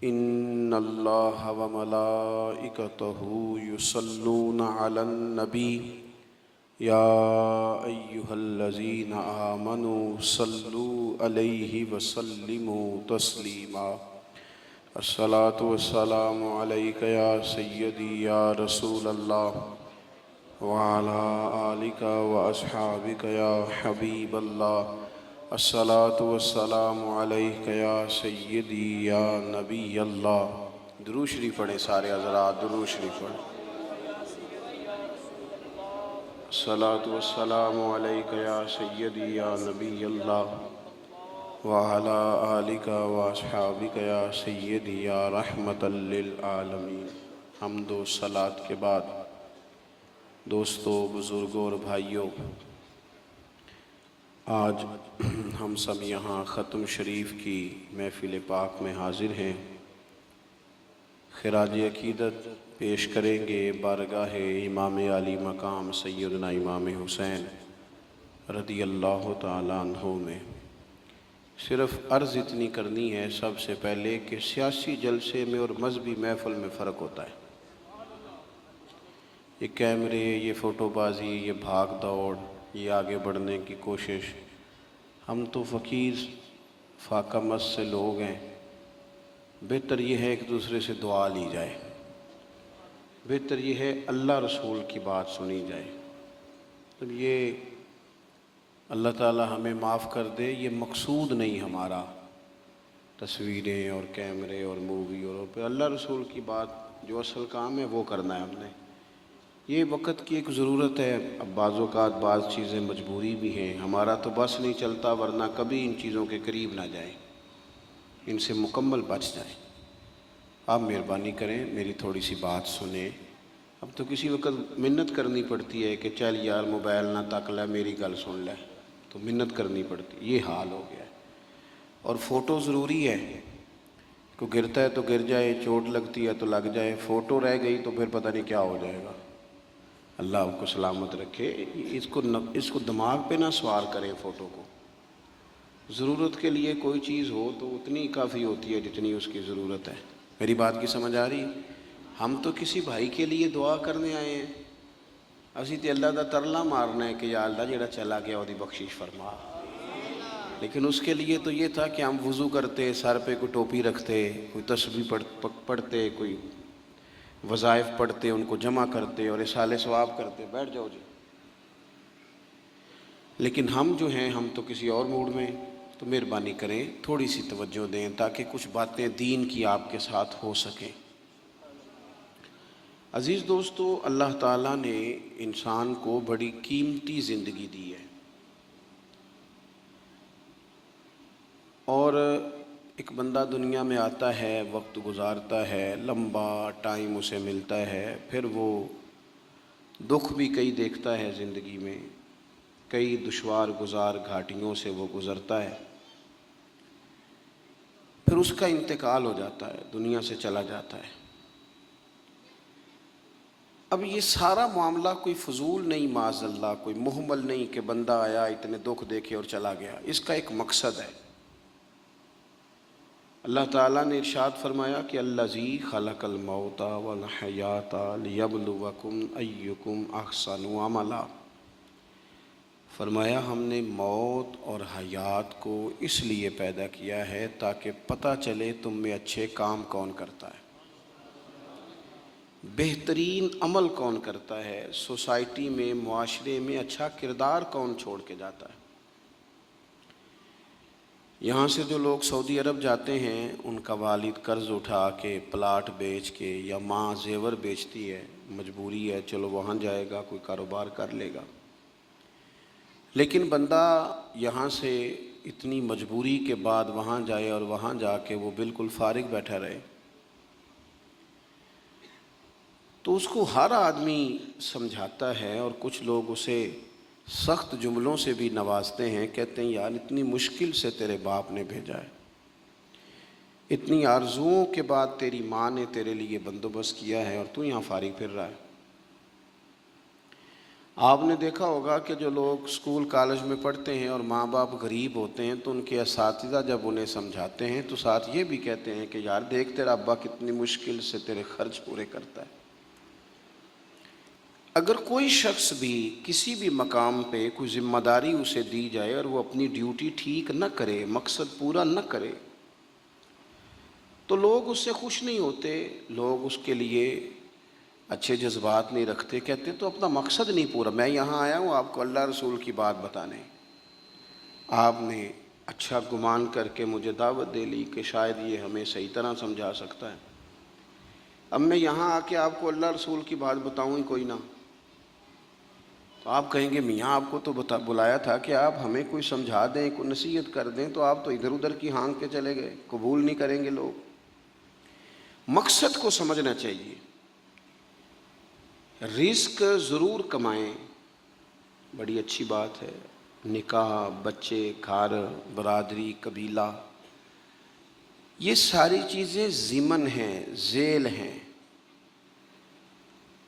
ان اللہ وملائکتہ یصلون علی النبی یا ایہا الذین آمنوا صلوا علیہ وسلموا تسلیما۔ الصلاۃ والسلام علیک یا سیدی یا رسول اللہ وعلی آلک واصحابک یا حبیب اللہ۔ الصلاۃ والسلام علیک یا سیدی یا نبی اللہ۔ درود شریف پڑھیں سارے حضرات، درود شریف پڑھیں۔ الصلاۃ والسلام علیک یا سیدی یا نبی اللہ وعلی آلک واصحابک یا سیدی یا رحمۃ للعالمین۔ حمد و صلوات کے بعد دوستو، بزرگوں اور بھائیوں، آج ہم سب یہاں ختم شریف کی محفل پاک میں حاضر ہیں۔ خراج عقیدت پیش کریں گے بارگاہ امام علی مقام سیدنا امام حسین رضی اللہ تعالیٰ عنہ میں۔ صرف عرض اتنی کرنی ہے سب سے پہلے کہ سیاسی جلسے میں اور مذہبی محفل میں فرق ہوتا ہے۔ یہ کیمرے، یہ فوٹو بازی، یہ بھاگ دوڑ، یہ آگے بڑھنے کی کوشش، ہم تو فقیر فاقہ مست سے لوگ ہیں۔ بہتر یہ ہے ایک دوسرے سے دعا لی جائے، بہتر یہ ہے اللہ رسول کی بات سنی جائے۔ تو یہ اللہ تعالی ہمیں معاف کر دے، یہ مقصود نہیں ہمارا تصویریں اور کیمرے اور مووی اور پہ اللہ رسول کی بات جو اصل کام ہے وہ کرنا ہے ہم نے۔ یہ وقت کی ایک ضرورت ہے۔ اب بعض اوقات بعض چیزیں مجبوری بھی ہیں، ہمارا تو بس نہیں چلتا، ورنہ کبھی ان چیزوں کے قریب نہ جائیں، ان سے مکمل بچ جائیں۔ آپ مہربانی کریں، میری تھوڑی سی بات سنیں۔ اب تو کسی وقت منت کرنی پڑتی ہے کہ چل یار موبائل نہ تک لے، میری گل سن لے، تو منت کرنی پڑتی ہے۔ یہ حال ہو گیا ہے۔ اور فوٹو ضروری ہے، کوئی گرتا ہے تو گر جائے، چوٹ لگتی ہے تو لگ جائے، فوٹو رہ گئی تو پھر پتہ نہیں کیا ہو جائے گا۔ اللہ آپ کو سلامت رکھے۔ اس کو دماغ پہ نہ سوار کریں فوٹو کو۔ ضرورت کے لیے کوئی چیز ہو تو اتنی کافی ہوتی ہے جتنی اس کی ضرورت ہے۔ میری بات کی سمجھ آ رہی؟ ہم تو کسی بھائی کے لیے دعا کرنے آئے ہیں، اسی تے اللہ دا ترلا مارنا ہے کہ یا اللہ جڑا چلا گیا وہ دی بخشش فرما۔ لیکن اس کے لیے تو یہ تھا کہ ہم وضو کرتے، سر پہ کوئی ٹوپی رکھتے، کوئی تسبیح پڑھتے، کوئی وظائف پڑھتے، ان کو جمع کرتے اور اصالہ ثواب کرتے، بیٹھ جاؤ جی۔ لیکن ہم جو ہیں، ہم تو کسی اور موڈ میں، تو مہربانی کریں تھوڑی سی توجہ دیں تاکہ کچھ باتیں دین کی آپ کے ساتھ ہو سکیں۔ عزیز دوستو، اللہ تعالیٰ نے انسان کو بڑی قیمتی زندگی دی ہے، اور ایک بندہ دنیا میں آتا ہے، وقت گزارتا ہے، لمبا ٹائم اسے ملتا ہے، پھر وہ دکھ بھی کئی دیکھتا ہے زندگی میں، کئی دشوار گزار گھاٹیوں سے وہ گزرتا ہے، پھر اس کا انتقال ہو جاتا ہے، دنیا سے چلا جاتا ہے۔ اب یہ سارا معاملہ کوئی فضول نہیں، معاذ اللہ کوئی مہمل نہیں کہ بندہ آیا اتنے دکھ دیکھے اور چلا گیا۔ اس کا ایک مقصد ہے۔ اللہ تعالیٰ نے ارشاد فرمایا کہ الذی خلق الموت والحیات لیبلوکم ایکم احسن عملا۔ فرمایا ہم نے موت اور حیات کو اس لیے پیدا کیا ہے تاکہ پتہ چلے تم میں اچھے کام کون کرتا ہے، بہترین عمل کون کرتا ہے، سوسائٹی میں، معاشرے میں اچھا کردار کون چھوڑ کے جاتا ہے۔ یہاں سے جو لوگ سعودی عرب جاتے ہیں، ان کا والد قرض اٹھا کے، پلاٹ بیچ کے، یا ماں زیور بیچتی ہے، مجبوری ہے، چلو وہاں جائے گا، کوئی کاروبار کر لے گا۔ لیکن بندہ یہاں سے اتنی مجبوری کے بعد وہاں جائے اور وہاں جا کے وہ بالکل فارغ بیٹھا رہے، تو اس کو ہر آدمی سمجھاتا ہے، اور کچھ لوگ اسے سخت جملوں سے بھی نوازتے ہیں، کہتے ہیں یار اتنی مشکل سے تیرے باپ نے بھیجا ہے، اتنی آرزوؤں کے بعد تیری ماں نے تیرے لیے بندوبست کیا ہے اور تو یہاں فارغ پھر رہا ہے۔ آپ نے دیکھا ہوگا کہ جو لوگ اسکول کالج میں پڑھتے ہیں اور ماں باپ غریب ہوتے ہیں تو ان کے اساتذہ جب انہیں سمجھاتے ہیں تو ساتھ یہ بھی کہتے ہیں کہ یار دیکھ تیرا ابا کتنی مشکل سے تیرے خرچ پورے کرتا ہے۔ اگر کوئی شخص بھی کسی بھی مقام پہ کوئی ذمہ داری اسے دی جائے اور وہ اپنی ڈیوٹی ٹھیک نہ کرے، مقصد پورا نہ کرے، تو لوگ اس سے خوش نہیں ہوتے، لوگ اس کے لیے اچھے جذبات نہیں رکھتے، کہتے تو اپنا مقصد نہیں پورا۔ میں یہاں آیا ہوں آپ کو اللہ رسول کی بات بتانے، آپ نے اچھا گمان کر کے مجھے دعوت دے لی کہ شاید یہ ہمیں صحیح طرح سمجھا سکتا ہے۔ اب میں یہاں آ کے آپ کو اللہ رسول کی بات بتاؤں ہی کوئی نہ، تو آپ کہیں گے میاں آپ کو تو بلایا تھا کہ آپ ہمیں کوئی سمجھا دیں، کوئی نصیحت کر دیں، تو آپ تو ادھر ادھر کی ہانک کے چلے گئے۔ قبول نہیں کریں گے لوگ۔ مقصد کو سمجھنا چاہیے۔ رزق ضرور کمائیں، بڑی اچھی بات ہے، نکاح، بچے، گھر، برادری، قبیلہ، یہ ساری چیزیں ضمن ہیں، ذیل ہیں۔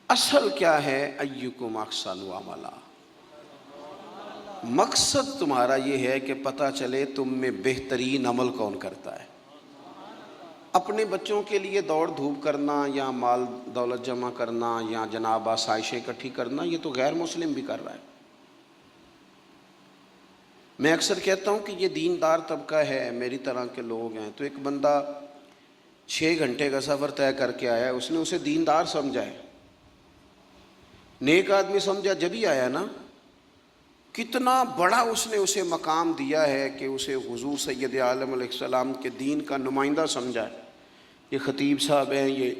اصل کیا ہے؟ ایکم احسن عملا۔ مقصد تمہارا یہ ہے کہ پتہ چلے تم میں بہترین عمل کون کرتا ہے۔ اپنے بچوں کے لیے دوڑ دھوپ کرنا یا مال دولت جمع کرنا یا جناب آسائشیں اکٹھی کرنا، یہ تو غیر مسلم بھی کر رہا ہے۔ میں اکثر کہتا ہوں کہ یہ دیندار طبقہ ہے، میری طرح کے لوگ ہیں۔ تو ایک بندہ 6 گھنٹے کا سفر طے کر کے آیا ہے، اس نے اسے دیندار سمجھا ہے، نیک آدمی سمجھا، جب ہی آیا نا، کتنا بڑا اس نے اسے مقام دیا ہے کہ اسے حضور سید عالم علیہ السلام کے دین کا نمائندہ سمجھا ہے۔ یہ خطیب صاحب ہیں، یہ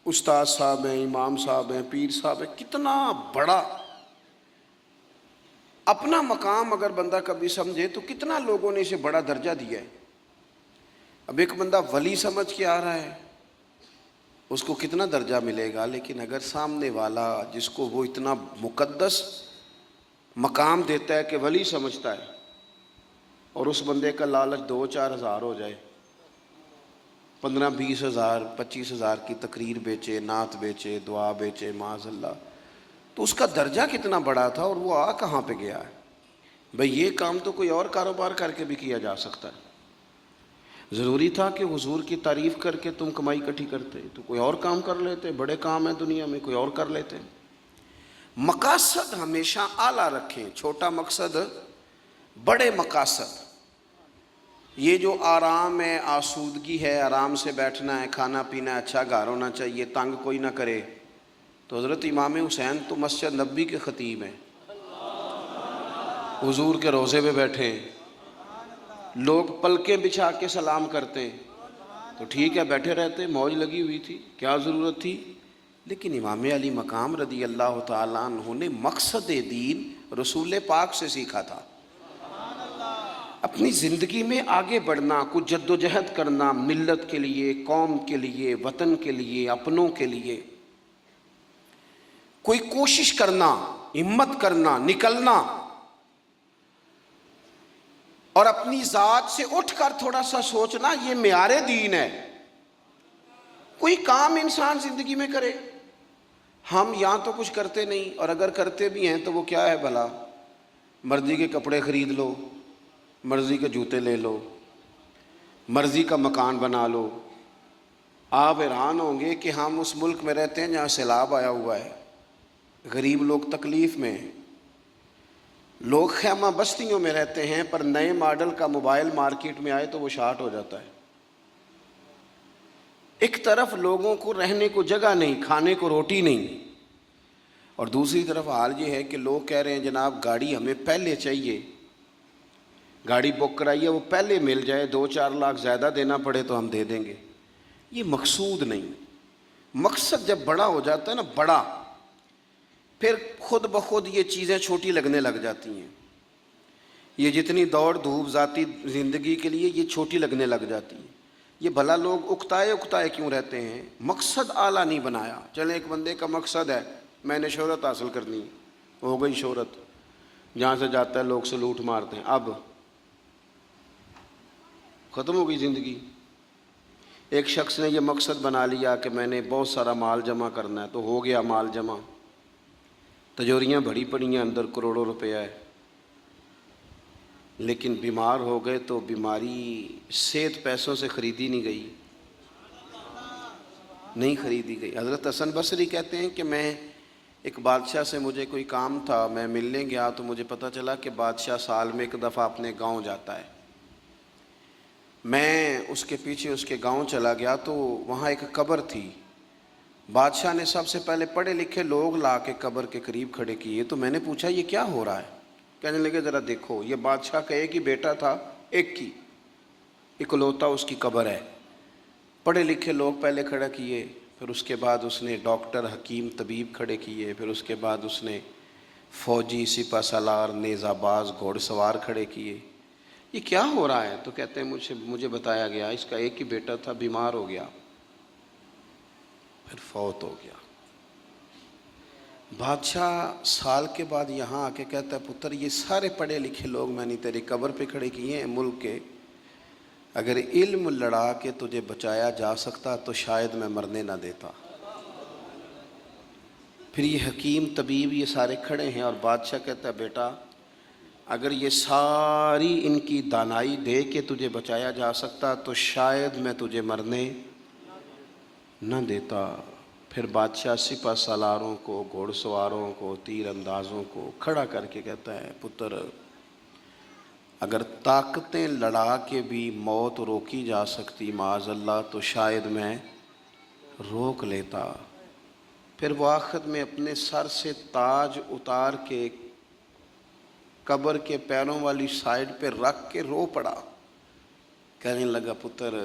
استاد صاحب ہیں، امام صاحب ہیں، پیر صاحب ہیں، کتنا بڑا اپنا مقام اگر بندہ کبھی سمجھے تو کتنا لوگوں نے اسے بڑا درجہ دیا ہے۔ اب ایک بندہ ولی سمجھ کے آ رہا ہے، اس کو کتنا درجہ ملے گا، لیکن اگر سامنے والا جس کو وہ اتنا مقدس مقام دیتا ہے کہ ولی سمجھتا ہے، اور اس بندے کا لالچ 2-4 ہزار ہو جائے، 15-20 ہزار 25 ہزار کی تقریر بیچے، نعت بیچے، دعا بیچے، معاذ اللہ، تو اس کا درجہ کتنا بڑا تھا اور وہ کہاں پہ گیا ہے۔ بھئی یہ کام تو کوئی اور کاروبار کر کے بھی کیا جا سکتا ہے۔ ضروری تھا کہ حضور کی تعریف کر کے تم کمائی اکٹھی کرتے، تو کوئی اور کام کر لیتے، بڑے کام ہیں دنیا میں، کوئی اور کر لیتے۔ مقاصد ہمیشہ اعلیٰ رکھیں، چھوٹا مقصد، بڑے مقاصد۔ یہ جو آرام ہے، آسودگی ہے، آرام سے بیٹھنا ہے، کھانا پینا ہے، اچھا گھر ہونا چاہیے، تنگ کوئی نہ کرے، تو حضرت امام حسین تو مسجد نبوی کے خطیب ہیں، حضور کے روضے پہ بیٹھے ہیں، لوگ پلکیں بچھا کے سلام کرتے ہیں، تو ٹھیک ہے بیٹھے رہتے، موج لگی ہوئی تھی، کیا ضرورت تھی؟ لیکن امام علی مقام رضی اللہ تعالیٰ عنہ نے مقصد دین رسول پاک سے سیکھا تھا۔ اپنی زندگی میں آگے بڑھنا، کچھ جد و جہد کرنا، ملت کے لیے، قوم کے لیے، وطن کے لیے، اپنوں کے لیے کوئی کوشش کرنا، ہمت کرنا، نکلنا، اور اپنی ذات سے اٹھ کر تھوڑا سا سوچنا، یہ معیار دین ہے۔ کوئی کام انسان زندگی میں کرے، ہم یہاں تو کچھ کرتے نہیں، اور اگر کرتے بھی ہیں تو وہ کیا ہے بھلا؟ مرضی کے کپڑے خرید لو، مرضی کے جوتے لے لو، مرضی کا مکان بنا لو۔ آپ حیران ہوں گے کہ ہم اس ملک میں رہتے ہیں جہاں سیلاب آیا ہوا ہے، غریب لوگ تکلیف میں ہیں، لوگ خیمہ بستیوں میں رہتے ہیں، پر نئے ماڈل کا موبائل مارکیٹ میں آئے تو وہ شارٹ ہو جاتا ہے۔ ایک طرف لوگوں کو رہنے کو جگہ نہیں، کھانے کو روٹی نہیں، اور دوسری طرف حال یہ ہے کہ لوگ کہہ رہے ہیں جناب گاڑی ہمیں پہلے چاہیے، گاڑی بک کرائیے، وہ پہلے مل جائے، 2-4 لاکھ زیادہ دینا پڑے تو ہم دے دیں گے۔ یہ مقصود نہیں۔ مقصد جب بڑا ہو جاتا ہے نا، بڑا، پھر خود بخود یہ چیزیں چھوٹی لگنے لگ جاتی ہیں۔ یہ جتنی دوڑ دھوپ ذاتی زندگی کے لیے یہ چھوٹی لگنے لگ جاتی ہیں۔ یہ بھلا لوگ اکتائے کیوں رہتے ہیں؟ مقصد اعلیٰ نہیں بنایا۔ چلیں ایک بندے کا مقصد ہے میں نے شہرت حاصل کرنی ہے، ہو گئی شہرت، جہاں سے جاتا ہے لوگ سلوٹ مارتے ہیں، اب ختم ہو گئی زندگی۔ ایک شخص نے یہ مقصد بنا لیا کہ میں نے بہت سارا مال جمع کرنا ہے، تو ہو گیا مال جمع، تجوریاں بڑی پڑی ہیں، اندر کروڑوں روپیہ ہے، لیکن بیمار ہو گئے تو بیماری صحت پیسوں سے خریدی نہیں گئی، نہیں خریدی گئی۔ حضرت حسن بصری کہتے ہیں کہ میں ایک بادشاہ سے مجھے کوئی کام تھا، میں ملنے گیا تو مجھے پتہ چلا کہ بادشاہ سال میں ایک دفعہ اپنے گاؤں جاتا ہے۔ میں اس کے پیچھے اس کے گاؤں چلا گیا تو وہاں ایک قبر تھی۔ بادشاہ نے سب سے پہلے پڑھے لکھے لوگ لا کے قبر کے قریب کھڑے کیے، تو میں نے پوچھا یہ کیا ہو رہا ہے؟ کہنے لگے ذرا دیکھو، یہ بادشاہ کا ایک ہی بیٹا تھا، ایک کی اکلوتا اس کی قبر ہے۔ پڑھے لکھے لوگ پہلے کھڑا کیے، پھر اس کے بعد اس نے ڈاکٹر، حکیم، طبیب کھڑے کیے، پھر اس کے بعد اس نے فوجی، سپہ سالار، نیزہ باز، گھوڑ سوار کھڑے کیے۔ یہ کیا ہو رہا ہے؟ تو کہتے ہیں مجھے بتایا گیا اس کا ایک ہی بیٹا تھا، بیمار ہو گیا، پھر فوت ہو گیا۔ بادشاہ سال کے بعد یہاں آ کے کہتا ہے پتر یہ سارے پڑھے لکھے لوگ میں نے تیری قبر پہ کھڑے کیے ہیں ملک کے، اگر علم لڑا کے تجھے بچایا جا سکتا تو شاید میں مرنے نہ دیتا۔ پھر یہ حکیم، طبیب، یہ سارے کھڑے ہیں اور بادشاہ کہتا ہے بیٹا اگر یہ ساری ان کی دانائی دے کے تجھے بچایا جا سکتا تو شاید میں تجھے مرنے نہ دیتا۔ پھر بادشاہ سپہ سالاروں کو، گھوڑ سواروں کو، تیر اندازوں کو کھڑا کر کے کہتا ہے پتر اگر طاقتیں لڑا کے بھی موت روکی جا سکتی معاذ اللہ تو شاید میں روک لیتا۔ پھر وہ آخر میں اپنے سر سے تاج اتار کے قبر کے پیروں والی سائڈ پہ رکھ کے رو پڑا، کہنے لگا پتر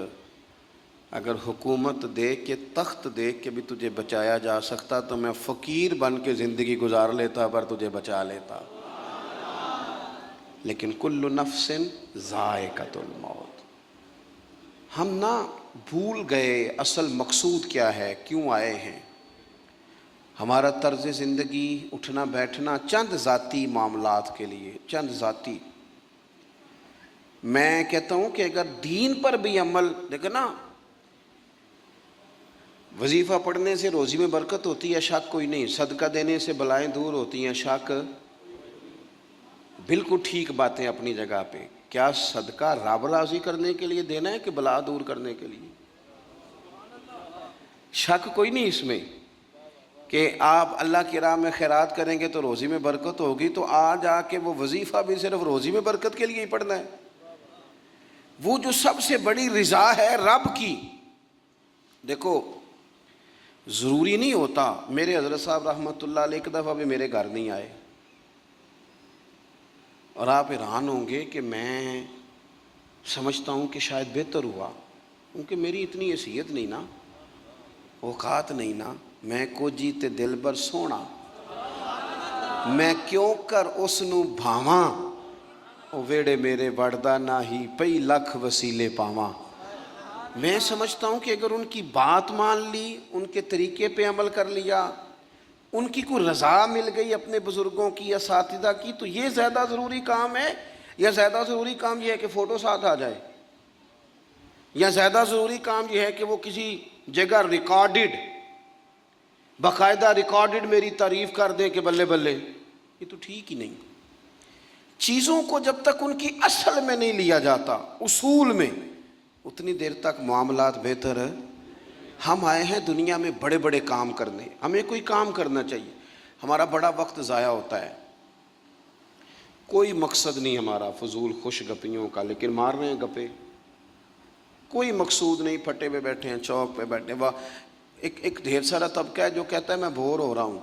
اگر حکومت دے کے، تخت دے کے بھی تجھے بچایا جا سکتا تو میں فقیر بن کے زندگی گزار لیتا پر تجھے بچا لیتا، لیکن کل نفس ذائقۃ الموت۔ ہم نہ بھول گئے اصل مقصود کیا ہے، کیوں آئے ہیں۔ ہمارا طرز زندگی، اٹھنا بیٹھنا چند ذاتی معاملات کے لیے، چند ذاتی۔ میں کہتا ہوں کہ اگر دین پر بھی عمل، دیکھو نا، وظیفہ پڑھنے سے روزی میں برکت ہوتی ہے، شک کوئی نہیں، صدقہ دینے سے بلائیں دور ہوتی ہیں، شک، بالکل ٹھیک باتیں اپنی جگہ پہ۔ کیا صدقہ رب راضی کرنے کے لیے دینا ہے کہ بلا دور کرنے کے لیے؟ شک کوئی نہیں اس میں کہ آپ اللہ کی راہ میں خیرات کریں گے تو روزی میں برکت ہوگی، تو آج آ کے وہ وظیفہ بھی صرف روزی میں برکت کے لیے ہی پڑھنا ہے؟ وہ جو سب سے بڑی رضا ہے رب کی، دیکھو ضروری نہیں ہوتا۔ میرے حضرت صاحب رحمۃ اللہ علیہ ایک دفعہ بھی میرے گھر نہیں آئے، اور آپ حیران ہوں گے کہ میں سمجھتا ہوں کہ شاید بہتر ہوا، کیونکہ میری اتنی حیثیت نہیں نا، اوقات نہیں نا، میں کو جیتے دل بر سونا، میں کیوں کر اس نو بھاواں، او ویڑے میرے وڑدا نہ ہی پئی لکھ وسیلے پاواں۔ میں سمجھتا ہوں کہ اگر ان کی بات مان لی، ان کے طریقے پہ عمل کر لیا، ان کی کوئی رضا مل گئی اپنے بزرگوں کی، اساتذہ کی، تو یہ زیادہ ضروری کام ہے، یا زیادہ ضروری کام یہ ہے کہ فوٹو ساتھ آ جائے، یا زیادہ ضروری کام یہ ہے کہ وہ کسی جگہ ریکارڈڈ، باقاعدہ ریکارڈڈ میری تعریف کر دیں کہ بلے بلے؟ یہ تو ٹھیک ہی نہیں۔ چیزوں کو جب تک ان کی اصل میں نہیں لیا جاتا، اصول میں، اتنی دیر تک معاملات بہتر ہے۔ ہم آئے ہیں دنیا میں بڑے بڑے کام کرنے، ہمیں کوئی کام کرنا چاہیے، ہمارا بڑا وقت ضائع ہوتا ہے، کوئی مقصد نہیں ہمارا فضول خوش گپیوں کا، لیکن مار رہے ہیں گپے، کوئی مقصود نہیں، پھٹے پہ بیٹھے ہیں، چوک پہ بیٹھے ہیں۔ ایک ڈھیر سارا طبقہ ہے جو کہتا ہے میں بور ہو رہا ہوں،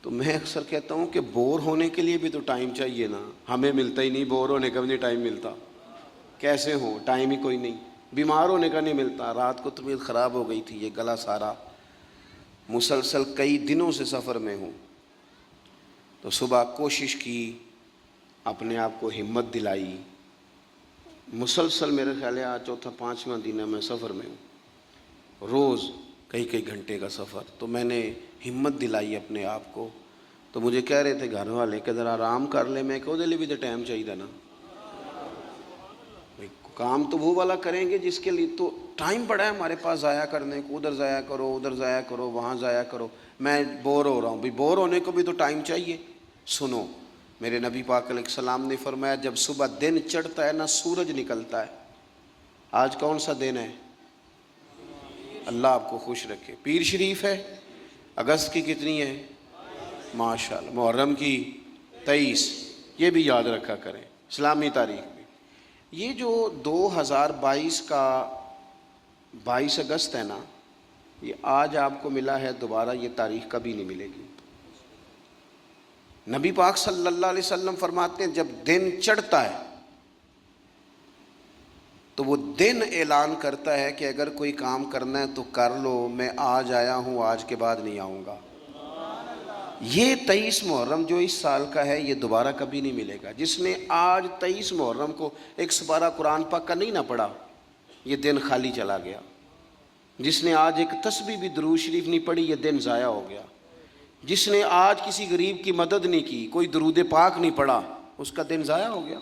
تو میں اکثر کہتا ہوں کہ بور ہونے کے لیے بھی تو ٹائم چاہیے نا، ہمیں ملتا ہی نہیں، بور ہونے کا بھی نہیں ٹائم ملتا، کیسے ہو، ٹائم ہی کوئی نہیں، بیمار ہونے کا نہیں ملتا۔ رات کو طبیعت خراب ہو گئی تھی، یہ گلا سارا، مسلسل کئی دنوں سے سفر میں ہوں، تو صبح کوشش کی، اپنے آپ کو ہمت دلائی، مسلسل میرے خیال ہے آج چوتھا پانچواں دن ہے میں سفر میں ہوں، روز کئی گھنٹے کا سفر، تو میں نے ہمت دلائی اپنے آپ کو، تو مجھے کہہ رہے تھے گھر والے کہ ذرا آرام کر لے، میں کہ وہ دے بھی تو ٹائم چاہیے نا، کام تو وہ والا کریں گے جس کے لیے تو ٹائم پڑا ہے ہمارے پاس ضائع کرنے کو، ادھر ضائع کرو، ادھر ضائع کرو، وہاں ضائع کرو، میں بور ہو رہا ہوں، بھی بور ہونے کو بھی تو ٹائم چاہیے۔ سنو، میرے نبی پاک علیہ السلام نے فرمایا جب صبح دن چڑھتا ہے نا سورج نکلتا ہے۔ آج کون سا دن ہے؟ اللہ آپ کو خوش رکھے، پیر شریف ہے، اگست کی کتنی ہے؟ ماشاءاللہ، محرم کی 23، یہ بھی یاد رکھا کریں اسلامی تاریخ میں۔ یہ جو 2022 کا 22 اگست ہے نا، یہ آج آپ کو ملا ہے، دوبارہ یہ تاریخ کبھی نہیں ملے گی۔ نبی پاک صلی اللہ علیہ وسلم فرماتے ہیں جب دن چڑھتا ہے تو وہ دن اعلان کرتا ہے کہ اگر کوئی کام کرنا ہے تو کر لو، میں آج آیا ہوں، آج کے بعد نہیں آؤں گا۔ یہ 23 محرم جو اس سال کا ہے یہ دوبارہ کبھی نہیں ملے گا۔ جس نے آج 23 محرم کو ایک سپارہ قرآن پاک کا نہیں نہ پڑھا، یہ دن خالی چلا گیا۔ جس نے آج ایک تسبیح بھی درود شریف نہیں پڑھی، یہ دن ضائع ہو گیا۔ جس نے آج کسی غریب کی مدد نہیں کی، کوئی درود پاک نہیں پڑھا، اس کا دن ضائع ہو گیا۔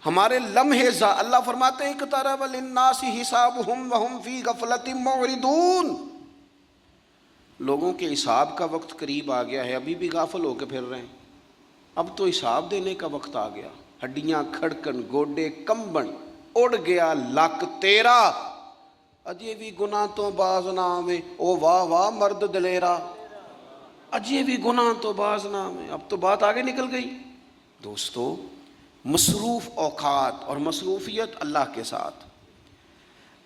ہمارے لمحے اللہ فرماتے ہیں اقترب للناس حسابهم وهم فی غفلۃ معرضون، لوگوں کے حساب کا وقت قریب آ گیا ہے، ابھی بھی غافل ہو کے پھر رہے ہیں۔ اب تو حساب دینے کا وقت آ گیا، ہڈیاں کھڑکن، گوڈے کمبن، اڑ گیا لک تیرا، اجے بھی گناہ تو باز نہ آوے، او واہ واہ مرد دلیرا، اجے بھی گناہ تو باز نہ آوے۔ اب تو بات آگے نکل گئی۔ دوستو، مصروف اوقات اور مصروفیت اللہ کے ساتھ،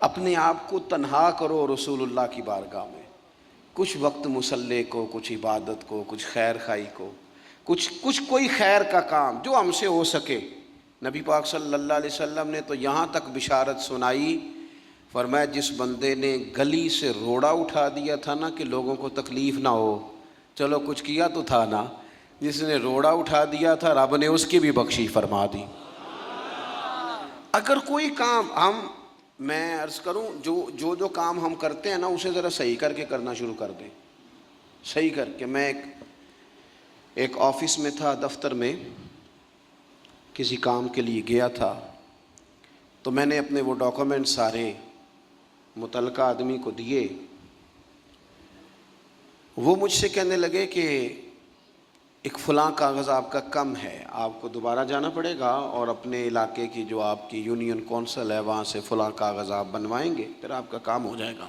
اپنے آپ کو تنہا کرو رسول اللہ کی بارگاہ میں، کچھ وقت مصلی کو، کچھ عبادت کو، کچھ خیر خائی کو، کچھ کوئی خیر کا کام جو ہم سے ہو سکے۔ نبی پاک صلی اللہ علیہ وسلم نے تو یہاں تک بشارت سنائی، فرمایا جس بندے نے گلی سے روڑا اٹھا دیا تھا نا کہ لوگوں کو تکلیف نہ ہو، چلو کچھ کیا تو تھا نا، جس نے روڑا اٹھا دیا تھا رب نے اس کی بھی بخشش فرما دی۔ اگر کوئی کام میں عرض کروں جو کام ہم کرتے ہیں نا اسے ذرا صحیح کر کے کرنا شروع کر دیں، صحیح کر کے۔ میں ایک آفس میں تھا، دفتر میں کسی کام کے لیے گیا تھا، تو میں نے اپنے وہ ڈاکومنٹ سارے متعلقہ آدمی کو دیے۔ وہ مجھ سے کہنے لگے کہ ایک فلاں کاغذ آپ کا کم ہے، آپ کو دوبارہ جانا پڑے گا اور اپنے علاقے کی جو آپ کی یونین کونسل ہے وہاں سے فلاں کاغذ آپ بنوائیں گے، پھر آپ کا کام ہو جائے گا۔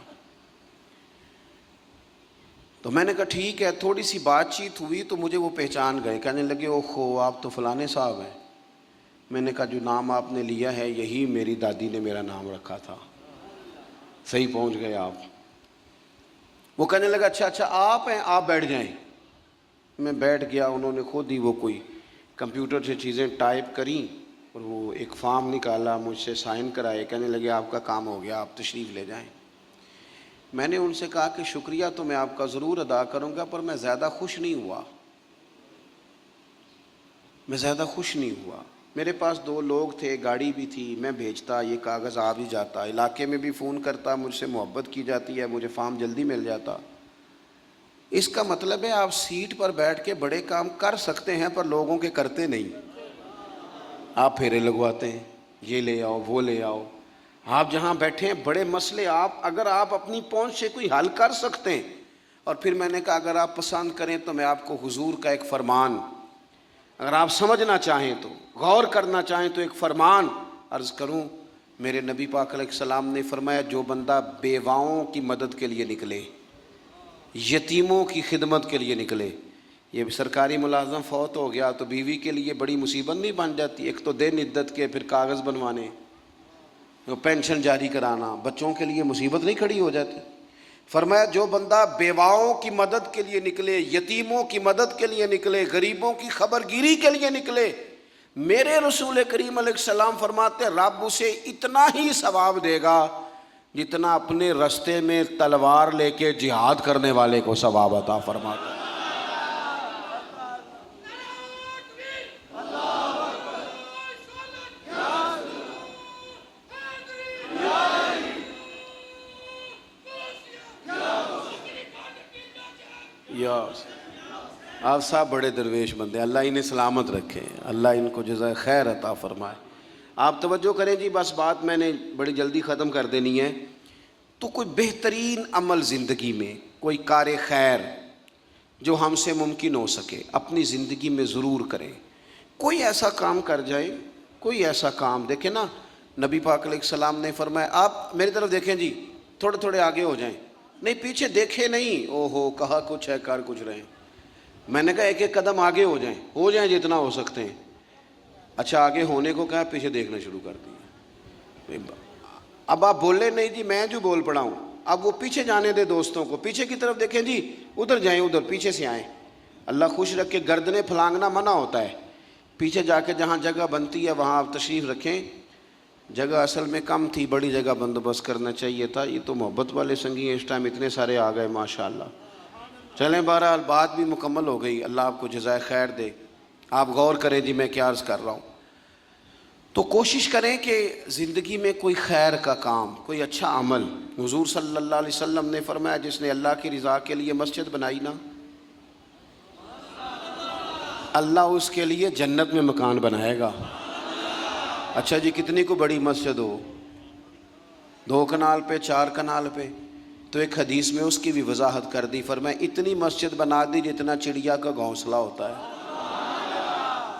تو میں نے کہا ٹھیک ہے، تھوڑی سی بات چیت ہوئی تو مجھے وہ پہچان گئے، کہنے لگے اوہو آپ تو فلانے صاحب ہیں۔ میں نے کہا جو نام آپ نے لیا ہے یہی میری دادی نے میرا نام رکھا تھا، صحیح پہنچ گئے آپ۔ وہ کہنے لگا اچھا آپ ہیں، آپ بیٹھ جائیں۔ میں بیٹھ گیا، انہوں نے خود ہی وہ کوئی کمپیوٹر سے چیزیں ٹائپ کریں اور وہ ایک فارم نکالا، مجھ سے سائن کرائے، کہنے لگے آپ کا کام ہو گیا، آپ تشریف لے جائیں۔ میں نے ان سے کہا کہ شکریہ تو میں آپ کا ضرور ادا کروں گا، پر میں زیادہ خوش نہیں ہوا، میں زیادہ خوش نہیں ہوا۔ میرے پاس 2 لوگ تھے، گاڑی بھی تھی، میں بھیجتا، یہ کاغذ آ بھی جاتا، علاقے میں بھی فون کرتا، مجھ سے محبت کی جاتی ہے، مجھے فارم جلدی مل جاتا۔ اس کا مطلب ہے آپ سیٹ پر بیٹھ کے بڑے کام کر سکتے ہیں پر لوگوں کے کرتے نہیں۔ آپ پھیرے لگواتے ہیں، یہ لے آؤ وہ لے آؤ۔ آپ جہاں بیٹھے ہیں بڑے مسئلے اگر آپ اپنی پہنچ سے کوئی حل کر سکتے ہیں۔ اور پھر میں نے کہا اگر آپ پسند کریں تو میں آپ کو حضور کا ایک فرمان، اگر آپ سمجھنا چاہیں تو، غور کرنا چاہیں تو ایک فرمان عرض کروں۔ میرے نبی پاک علیہ السلام نے فرمایا جو بندہ بیواؤں کی مدد کے لیے نکلے، یتیموں کی خدمت کے لیے نکلے، یہ سرکاری ملازم فوت ہو گیا تو بیوی کے لیے بڑی مصیبت نہیں بن جاتی؟ ایک تو دن عدت کے، پھر کاغذ بنوانے، پینشن جاری کرانا، بچوں کے لیے مصیبت نہیں کھڑی ہو جاتی؟ فرمایا جو بندہ بیواؤں کی مدد کے لیے نکلے، یتیموں کی مدد کے لیے نکلے، غریبوں کی خبر گیری کے لیے نکلے، میرے رسول کریم علیہ السلام فرماتے رب اسے اتنا ہی ثواب دے گا جتنا اپنے رستے میں تلوار لے کے جہاد کرنے والے کو ثواب عطا فرماتا ہے۔ آپ صاحب بڑے درویش بندے، اللہ انہیں سلامت رکھے، اللہ ان کو جزائے خیر عطا فرمائے۔ آپ توجہ کریں جی، بس بات میں نے بڑی جلدی ختم کر دینی ہے۔ تو کوئی بہترین عمل زندگی میں، کوئی کار خیر جو ہم سے ممکن ہو سکے اپنی زندگی میں ضرور کریں۔ کوئی ایسا کام کر جائے، کوئی ایسا کام دیکھیں نا، نبی پاک علیہ السلام نے فرمایا، آپ میری طرف دیکھیں جی، تھوڑے تھوڑے آگے ہو جائیں، نہیں پیچھے دیکھے نہیں، او ہو کہا کچھ ہے کر کچھ رہے ہیں۔ میں نے کہا ایک ایک قدم آگے ہو جائیں جتنا ہو سکتے ہیں۔ اچھا آگے ہونے کو کہا، پیچھے دیکھنا شروع کر دیا۔ اب آپ بولے نہیں جی میں جو بول پڑا ہوں، اب وہ پیچھے جانے دے دوستوں کو، پیچھے کی طرف دیکھیں جی، ادھر جائیں، ادھر پیچھے سے آئیں۔ اللہ خوش رکھے، گردنیں پھلانگنا منع ہوتا ہے، پیچھے جا کے جہاں جگہ بنتی ہے وہاں آپ تشریف رکھیں۔ جگہ اصل میں کم تھی، بڑی جگہ بندوبست کرنا چاہیے تھا۔ یہ تو محبت والے سنگی ہیں، اس ٹائم اتنے سارے آ گئے ماشاءاللہ۔ چلیں بہرحال بات بھی مکمل ہو گئی، اللہ آپ کو جزائے خیر دے۔ آپ غور کریں جی میں کیا عرض کر رہا ہوں۔ تو کوشش کریں کہ زندگی میں کوئی خیر کا کام، کوئی اچھا عمل۔ حضور صلی اللہ علیہ وسلم نے فرمایا جس نے اللہ کی رضا کے لیے مسجد بنائی نا، اللہ اس کے لیے جنت میں مکان بنائے گا۔ اچھا جی کتنی کو بڑی مسجد ہو، 2 کنال پہ 4 کنال پہ، تو ایک حدیث میں اس کی بھی وضاحت کر دی، فرمایا اتنی مسجد بنا دی جتنا چڑیا کا گھونسلہ ہوتا ہے۔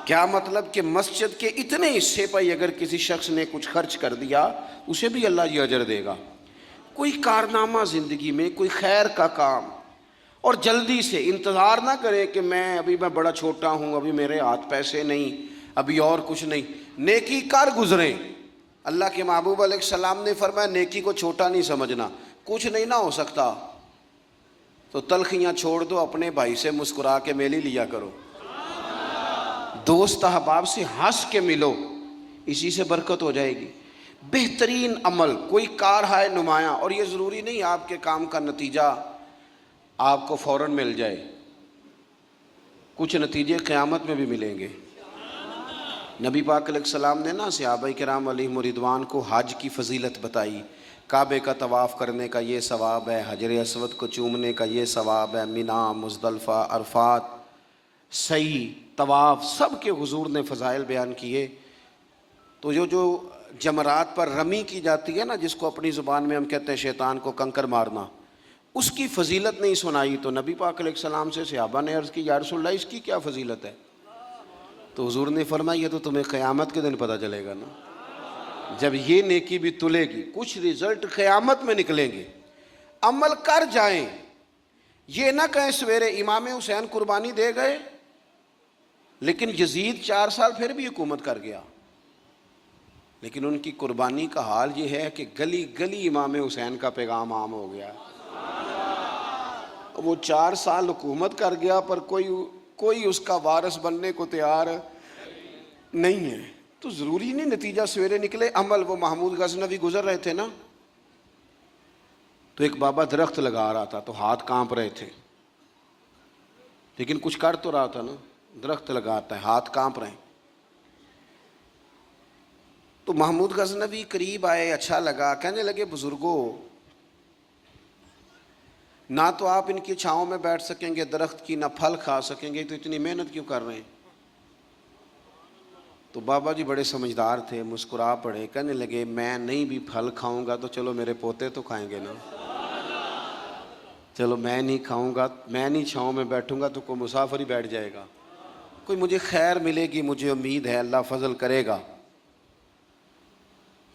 کیا مطلب کہ مسجد کے اتنے حصے پر اگر کسی شخص نے کچھ خرچ کر دیا اسے بھی اللہ یہ اجر دے گا۔ کوئی کارنامہ زندگی میں، کوئی خیر کا کام، اور جلدی سے انتظار نہ کریں کہ میں بڑا چھوٹا ہوں، ابھی میرے ہاتھ پیسے نہیں، ابھی اور کچھ نہیں۔ نیکی کر گزریں۔ اللہ کے محبوب علیہ السلام نے فرمایا نیکی کو چھوٹا نہیں سمجھنا، کچھ نہیں نہ ہو سکتا تو تلخیاں چھوڑ دو، اپنے بھائی سے مسکرا کے میلی لیا کرو، دوست احباب سے ہنس کے ملو، اسی سے برکت ہو جائے گی۔ بہترین عمل، کوئی کار ہے نمایاں، اور یہ ضروری نہیں آپ کے کام کا نتیجہ آپ کو فوراً مل جائے، کچھ نتیجے قیامت میں بھی ملیں گے۔ نبی پاک علیہ السلام نے نا صحابہ کرام علیہم رضوان کو حج کی فضیلت بتائی، کعبے کا طواف کرنے کا یہ ثواب ہے، حجر اسود کو چومنے کا یہ ثواب ہے، مینا، مزدلفہ، عرفات، سعی، طواف، سب کے حضور نے فضائل بیان کیے۔ تو جو جمرات پر رمی کی جاتی ہے نا، جس کو اپنی زبان میں ہم کہتے ہیں شیطان کو کنکر مارنا، اس کی فضیلت نہیں سنائی تو نبی پاک علیہ السلام سے صحابہ نے عرض کی یا رسول اللہ اس کی کیا فضیلت ہے؟ تو حضور نے فرمایا یہ تو تمہیں قیامت کے دن پتہ چلے گا نا، جب یہ نیکی بھی تلے گی، کچھ رزلٹ قیامت میں نکلیں گے۔ عمل کر جائیں، یہ نہ کہیں سویرے امام حسین قربانی دے گئے لیکن یزید 4 سال پھر بھی حکومت کر گیا، لیکن ان کی قربانی کا حال یہ ہے کہ گلی گلی امام حسین کا پیغام عام ہو گیا۔ وہ 4 سال حکومت کر گیا پر کوئی اس کا وارث بننے کو تیار نہیں ہے۔ تو ضروری نہیں نتیجہ سویرے نکلے۔ عمل، وہ محمود غزنوی گزر رہے تھے نا، تو ایک بابا درخت لگا رہا تھا تو ہاتھ کانپ رہے تھے، لیکن کچھ کر تو رہا تھا نا، درخت لگاتا ہے ہاتھ کانپ رہے ہیں۔ تو محمود غزنوی قریب آئے، اچھا لگا، کہنے لگے بزرگوں نہ تو آپ ان کی چھاؤں میں بیٹھ سکیں گے درخت کی، نہ پھل کھا سکیں گے، تو اتنی محنت کیوں کر رہے ہیں؟ تو بابا جی بڑے سمجھدار تھے، مسکرا پڑے، کہنے لگے میں نہیں بھی پھل کھاؤں گا تو چلو میرے پوتے تو کھائیں گے نا، چلو میں نہیں کھاؤں گا، میں نہیں چھاؤں میں بیٹھوں گا تو کوئی مسافر ہی بیٹھ جائے گا، کوئی مجھے خیر ملے گی، مجھے امید ہے اللہ فضل کرے گا۔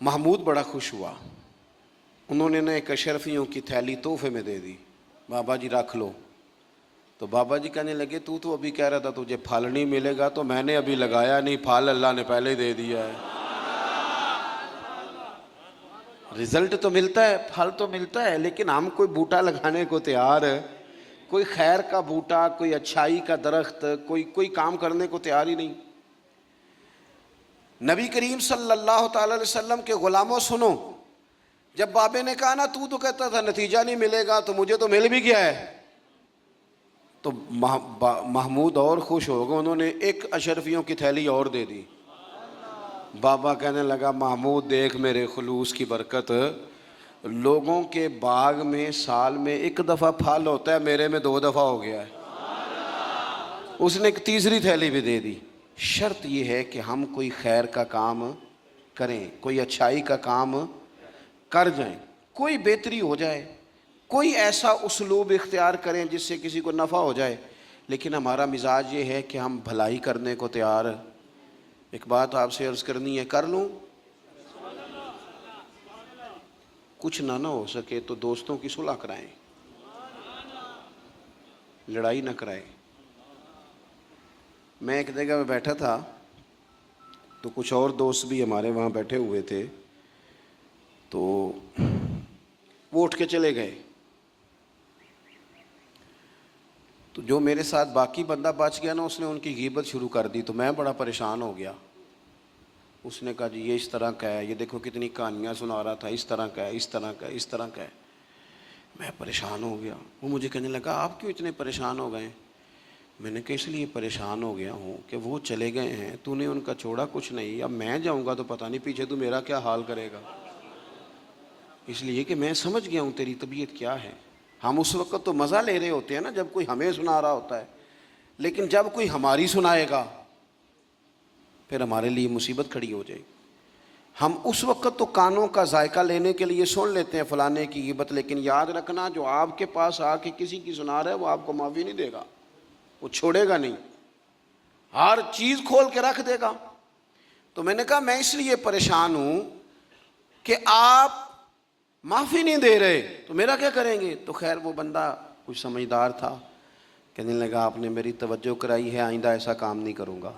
محمود بڑا خوش ہوا، انہوں نے نا ایک اشرفیوں کی تھیلی تحفے میں دے دی، بابا جی رکھ لو۔ تو بابا جی کہنے لگے تو ابھی کہہ رہا تھا تجھے پھل نہیں ملے گا، تو میں نے ابھی لگایا نہیں، پھل اللہ نے پہلے ہی دے دیا ہے۔ رزلٹ تو ملتا ہے، پھل تو ملتا ہے، لیکن ہم کوئی بوٹا لگانے کو تیار ہے، کوئی خیر کا بوٹا، کوئی اچھائی کا درخت، کوئی کام کرنے کو تیار ہی نہیں۔ نبی کریم صلی اللہ تعالی علیہ وسلم کے غلاموں سنو، جب بابے نے کہا نا تو کہتا تھا نتیجہ نہیں ملے گا، تو مجھے تو مل بھی گیا ہے، تو محمود اور خوش ہو گئے، انہوں نے ایک اشرفیوں کی تھیلی اور دے دی۔ بابا کہنے لگا محمود دیکھ میرے خلوص کی برکت، لوگوں کے باغ میں سال میں 1 دفعہ پھل ہوتا ہے، میرے میں 2 دفعہ ہو گیا ہے۔ اس نے ایک تیسری تھیلی بھی دے دی۔ شرط یہ ہے کہ ہم کوئی خیر کا کام کریں, کوئی اچھائی کا کام کر جائیں, کوئی بہتری ہو جائے, کوئی ایسا اسلوب اختیار کریں جس سے کسی کو نفع ہو جائے, لیکن ہمارا مزاج یہ ہے کہ ہم بھلائی کرنے کو تیار. ایک بات آپ سے عرض کرنی ہے, کر لوں, کچھ نہ ہو سکے تو دوستوں کی صلح کرائیں, لڑائی نہ کرائیں. میں ایک جگہ میں بیٹھا تھا تو کچھ اور دوست بھی ہمارے وہاں بیٹھے ہوئے تھے, تو وہ اٹھ کے چلے گئے. تو جو میرے ساتھ باقی بندہ بچ گیا نا, اس نے ان کی غیبت شروع کر دی. تو میں بڑا پریشان ہو گیا. اس نے کہا جی یہ اس طرح کا ہے, یہ دیکھو کتنی کہانیاں سنا رہا تھا, اس طرح کا ہے, اس طرح کا ہے, اس طرح کا ہے. میں پریشان ہو گیا. وہ مجھے کہنے لگا آپ کیوں اتنے پریشان ہو گئے؟ میں نے کہا اس لیے پریشان ہو گیا ہوں کہ وہ چلے گئے ہیں, تو نے ان کا چھوڑا کچھ نہیں, اب میں جاؤں گا تو پتہ نہیں پیچھے تو میرا کیا حال کرے گا. اس لیے کہ میں سمجھ گیا ہوں تیری طبیعت کیا ہے. ہم اس وقت تو مزہ لے رہے ہوتے ہیں نا جب کوئی ہمیں سنا رہا ہوتا ہے, لیکن جب کوئی ہماری سنائے گا پھر ہمارے لیے مصیبت کھڑی ہو جائے گی. ہم اس وقت تو کانوں کا ذائقہ لینے کے لیے سن لیتے ہیں فلانے کی غیبت, لیکن یاد رکھنا جو آپ کے پاس آ کے کسی کی سنا رہا ہے وہ آپ کو معافی نہیں دے گا, وہ چھوڑے گا نہیں, ہر چیز کھول کے رکھ دے گا. تو میں نے کہا میں اس لیے پریشان ہوں کہ آپ معافی نہیں دے رہے, تو میرا کیا کریں گے؟ تو خیر وہ بندہ کچھ سمجھدار تھا, کہنے لگا آپ نے میری توجہ کرائی ہے, آئندہ ایسا کام نہیں کروں گا.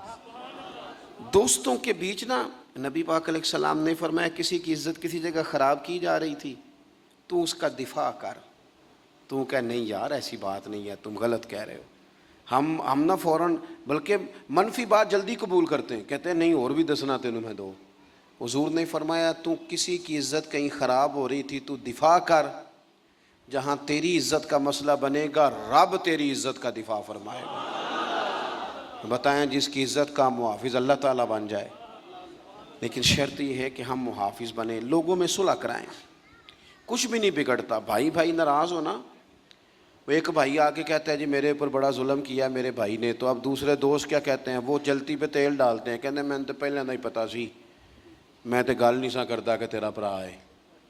دوستوں کے بیچ نا نبی پاک علیہ السلام نے فرمایا کسی کی عزت کسی جگہ خراب کی جا رہی تھی تو اس کا دفاع کر, تو کہہ نہیں یار ایسی بات نہیں ہے, تم غلط کہہ رہے ہو. ہم نہ فوراً بلکہ منفی بات جلدی قبول کرتے ہیں, کہتے ہیں نہیں اور بھی دسنا تینوں میں دو. حضور نے فرمایا تو کسی کی عزت کہیں خراب ہو رہی تھی تو دفاع کر, جہاں تیری عزت کا مسئلہ بنے گا رب تیری عزت کا دفاع فرمائے گا. بتائیں جس کی عزت کا محافظ اللہ تعالیٰ بن جائے, لیکن شرط یہ ہے کہ ہم محافظ بنیں, لوگوں میں صلح کرائیں. کچھ بھی نہیں بگڑتا, بھائی بھائی ناراض ہونا. وہ ایک بھائی آ کے کہتا ہے جی میرے اوپر بڑا ظلم کیا میرے بھائی نے, تو اب دوسرے دوست کیا کہتے ہیں, وہ جلتی پہ تیل ڈالتے ہیں, کہتے ہیں میں نے تو پہلے نہیں پتا سی, میں تو گل نہیں سا کرتا کہ تیرا بھرا ہے.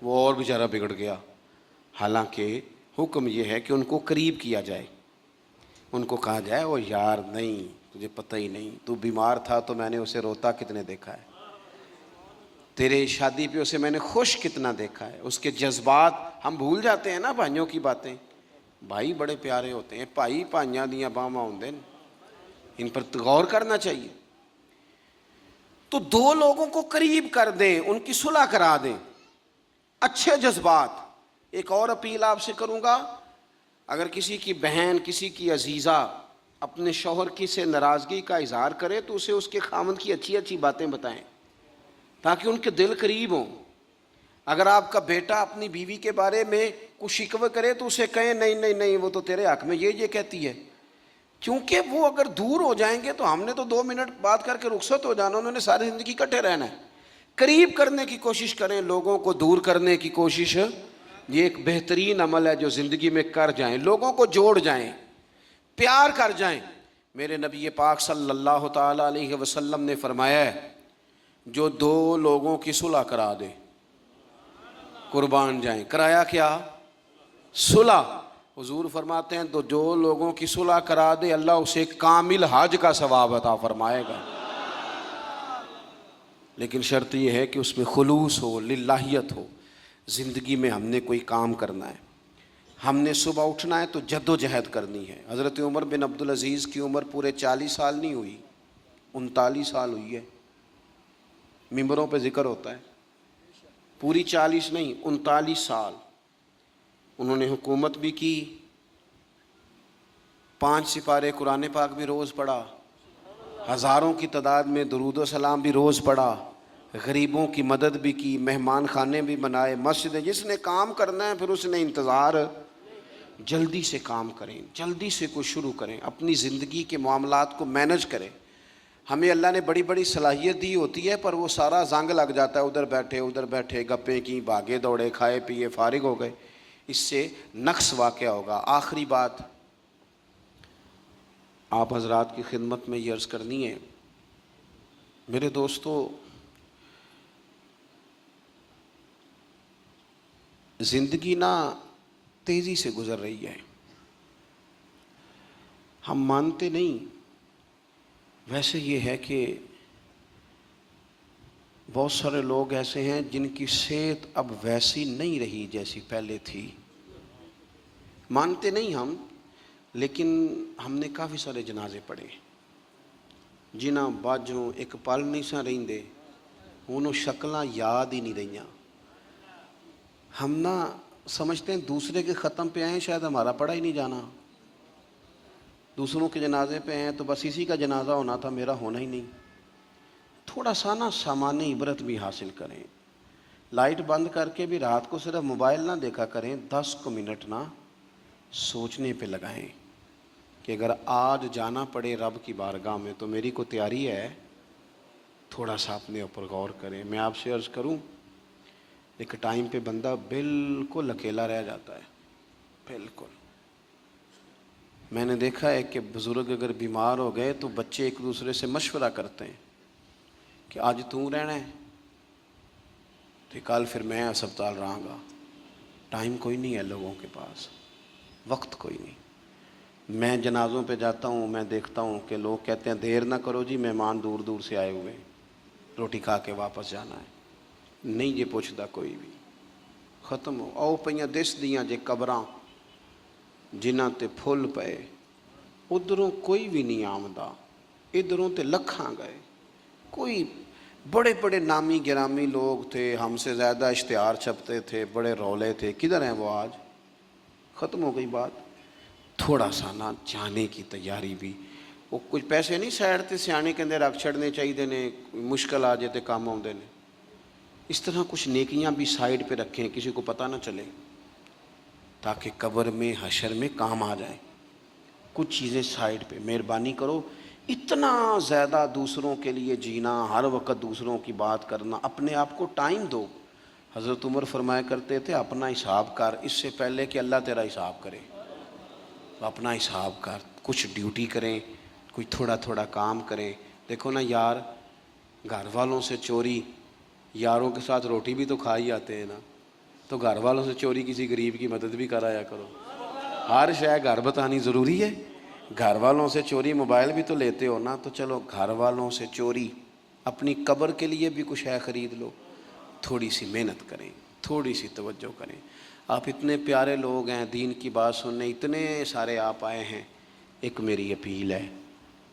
وہ اور بیچارہ بگڑ گیا. حالانکہ حکم یہ ہے کہ ان کو قریب کیا جائے, ان کو کہا جائے وہ یار نہیں تجھے پتہ ہی نہیں, تو بیمار تھا تو میں نے اسے روتا کتنے دیکھا ہے, تیرے شادی پہ اسے میں نے خوش کتنا دیکھا ہے. اس کے جذبات ہم بھول جاتے ہیں نا بھائیوں کی باتیں. بھائی بڑے پیارے ہوتے ہیں, بھائی پائیاں دیاں باواں ہوندے نے, ان پر غور کرنا چاہیے. تو دو لوگوں کو قریب کر دیں, ان کی صلح کرا دیں, اچھے جذبات. ایک اور اپیل آپ سے کروں گا, اگر کسی کی بہن کسی کی عزیزہ اپنے شوہر کی سے ناراضگی کا اظہار کرے تو اسے اس کے خاوند کی اچھی اچھی باتیں بتائیں تاکہ ان کے دل قریب ہوں. اگر آپ کا بیٹا اپنی بیوی کے بارے میں کچھ شکوہ کرے تو اسے کہیں نہیں نہیں نہیں وہ تو تیرے حق میں یہ کہتی ہے, کیونکہ وہ اگر دور ہو جائیں گے تو ہم نے تو 2 منٹ بات کر کے رخصت ہو جانا, انہوں نے ساری زندگی اکٹھے رہنا ہے. قریب کرنے کی کوشش کریں, لوگوں کو دور کرنے کی کوشش یہ ایک بہترین عمل ہے جو زندگی میں کر جائیں, لوگوں کو جوڑ جائیں, پیار کر جائیں. میرے نبی پاک صلی اللہ تعالیٰ علیہ وسلم نے فرمایا ہے جو 2 لوگوں کی صلح کرا دے قربان جائیں. کرایا کیا؟ صلح. حضور فرماتے ہیں تو جو لوگوں کی صلح کرا دے اللہ اسے کامل حج کا ثواب عطا فرمائے گا, لیکن شرط یہ ہے کہ اس میں خلوص ہو, للہیت ہو. زندگی میں ہم نے کوئی کام کرنا ہے, ہم نے صبح اٹھنا ہے تو جد و جہد کرنی ہے. حضرت عمر بن عبدالعزیز کی عمر پورے 40 سال نہیں ہوئی, 39 سال ہوئی ہے. ممبروں پہ ذکر ہوتا ہے, پوری 40 نہیں 39 سال. انہوں نے حکومت بھی کی, 5 سپارے قرآن پاک بھی روز پڑھا, ہزاروں کی تعداد میں درود و سلام بھی روز پڑھا, غریبوں کی مدد بھی کی, مہمان خانے بھی بنائے, مسجدیں. جس نے کام کرنا ہے پھر اس نے انتظار, جلدی سے کام کریں, جلدی سے کوئی شروع کریں, اپنی زندگی کے معاملات کو مینج کریں. ہمیں اللہ نے بڑی بڑی صلاحیت دی ہوتی ہے پر وہ سارا زنگ لگ جاتا ہے, ادھر بیٹھے گپیں کی, بھاگے دوڑے, کھائے پیے, فارغ ہو گئے. اس سے نقص واقع ہوگا. آخری بات آپ حضرات کی خدمت میں یہ عرض کرنی ہے, میرے دوستو زندگی نا تیزی سے گزر رہی ہے، ہم مانتے نہیں. ویسے یہ ہے کہ بہت سارے لوگ ایسے ہیں جن کی صحت اب ویسی نہیں رہی جیسی پہلے تھی. مانتے نہیں ہم، لیکن ہم نے کافی سارے جنازے پڑھے جنہاں باجوں ایک پل نہیں سا رہندے، انہوں شکلاں یاد ہی نہیں رہیاں. ہم نہ سمجھتے ہیں دوسرے کے ختم پہ آئیں شاید ہمارا پڑھا ہی نہیں جانا، دوسروں کے جنازے پہ ہیں تو بس اسی کا جنازہ ہونا تھا، میرا ہونا ہی نہیں. تھوڑا سا نا سامان عبرت بھی حاصل کریں. لائٹ بند کر کے بھی رات کو صرف موبائل نہ دیکھا کریں، 10 منٹ نہ سوچنے پہ لگائیں کہ اگر آج جانا پڑے رب کی بارگاہ میں تو میری کو تیاری ہے. تھوڑا سا اپنے اوپر غور کریں. میں آپ سے عرض کروں، ایک ٹائم پہ بندہ بالکل اکیلا رہ جاتا ہے، بالکل. میں نے دیکھا ہے کہ بزرگ اگر بیمار ہو گئے تو بچے ایک دوسرے سے مشورہ کرتے ہیں کہ آج تو رہنا ہے تو کل پھر میں اسپتال رہاں گا. ٹائم کوئی نہیں ہے لوگوں کے پاس، وقت کوئی نہیں. میں جنازوں پہ جاتا ہوں، میں دیکھتا ہوں کہ لوگ کہتے ہیں دیر نہ کرو جی، مہمان دور دور سے آئے ہوئے، روٹی کھا کے واپس جانا ہے. نہیں یہ پوچھتا کوئی بھی. ختم ہو آؤ پئیاں دس دیاں جے قبراں جنہاں تے پھل پئے، ادھروں کوئی بھی نہیں آمدا، ادھروں تے لکھاں گئے. کوئی بڑے بڑے نامی گرامی لوگ تھے، ہم سے زیادہ اشتہار چھپتے تھے، بڑے رولے تھے، کدھر ہیں وہ آج؟ ختم ہو گئی بات. تھوڑا سا نا جانے کی تیاری بھی، وہ کچھ پیسے نہیں سائڈ تے سیانے کے اندر رکھ چھڑنے چاہیے نے، مشکل آ جائے تے کام آؤندے نے. اس طرح کچھ نیکیاں بھی سائڈ پہ رکھیں، کسی کو پتہ نہ چلے، تاکہ قبر میں حشر میں کام آ جائیں. کچھ چیزیں سائڈ پہ. مہربانی کرو اتنا زیادہ دوسروں کے لیے جینا، ہر وقت دوسروں کی بات کرنا، اپنے آپ کو ٹائم دو. حضرت عمر فرمایا کرتے تھے اپنا حساب کر اس سے پہلے کہ اللہ تیرا حساب کرے. اپنا حساب کر، کچھ ڈیوٹی کریں، کوئی تھوڑا تھوڑا کام کریں. دیکھو نا یار، گھر والوں سے چوری، یاروں کے ساتھ روٹی بھی تو کھا ہی آتے ہیں نا، تو گھر والوں سے چوری کسی غریب کی مدد بھی کرایا کرو. ہر شے گھر بتانی ضروری ہے. گھر والوں سے چوری، موبائل بھی تو لیتے ہو نا، تو چلو گھر والوں سے چوری، اپنی قبر کے لیے بھی کچھ ہے خرید لو. تھوڑی سی محنت کریں، تھوڑی سی توجہ کریں. آپ اتنے پیارے لوگ ہیں، دین کی بات سننے اتنے سارے آپ آئے ہیں. ایک میری اپیل ہے،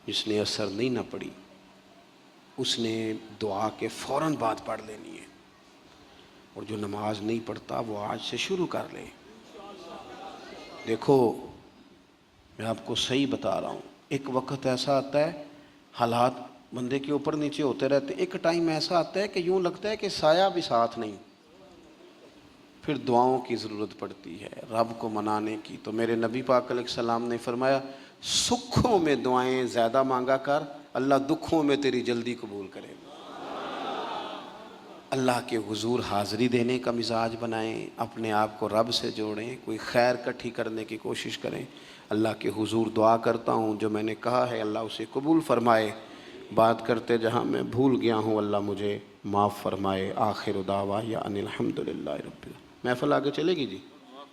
جس نے اثر نہیں نہ پڑی اس نے دعا کے فوراً بعد پڑھ لینی ہے، اور جو نماز نہیں پڑھتا وہ آج سے شروع کر لے. دیکھو میں آپ کو صحیح بتا رہا ہوں، ایک وقت ایسا آتا ہے حالات بندے کے اوپر نیچے ہوتے رہتے. ایک ٹائم ایسا آتا ہے کہ یوں لگتا ہے کہ سایہ بھی ساتھ نہیں. پھر دعاؤں کی ضرورت پڑتی ہے، رب کو منانے کی. تو میرے نبی پاک علیہ السلام نے فرمایا سکھوں میں دعائیں زیادہ مانگا کر، اللہ دکھوں میں تیری جلدی قبول کرے. اللہ کے حضور حاضری دینے کا مزاج بنائیں، اپنے آپ کو رب سے جوڑیں، کوئی خیر کٹھی کرنے کی کوشش کریں. اللہ کے حضور دعا کرتا ہوں جو میں نے کہا ہے اللہ اسے قبول فرمائے. بات کرتے جہاں میں بھول گیا ہوں اللہ مجھے معاف فرمائے. آخر دعوایا ان الحمدللہ رب العالمین. محفل آگے چلے گی جی.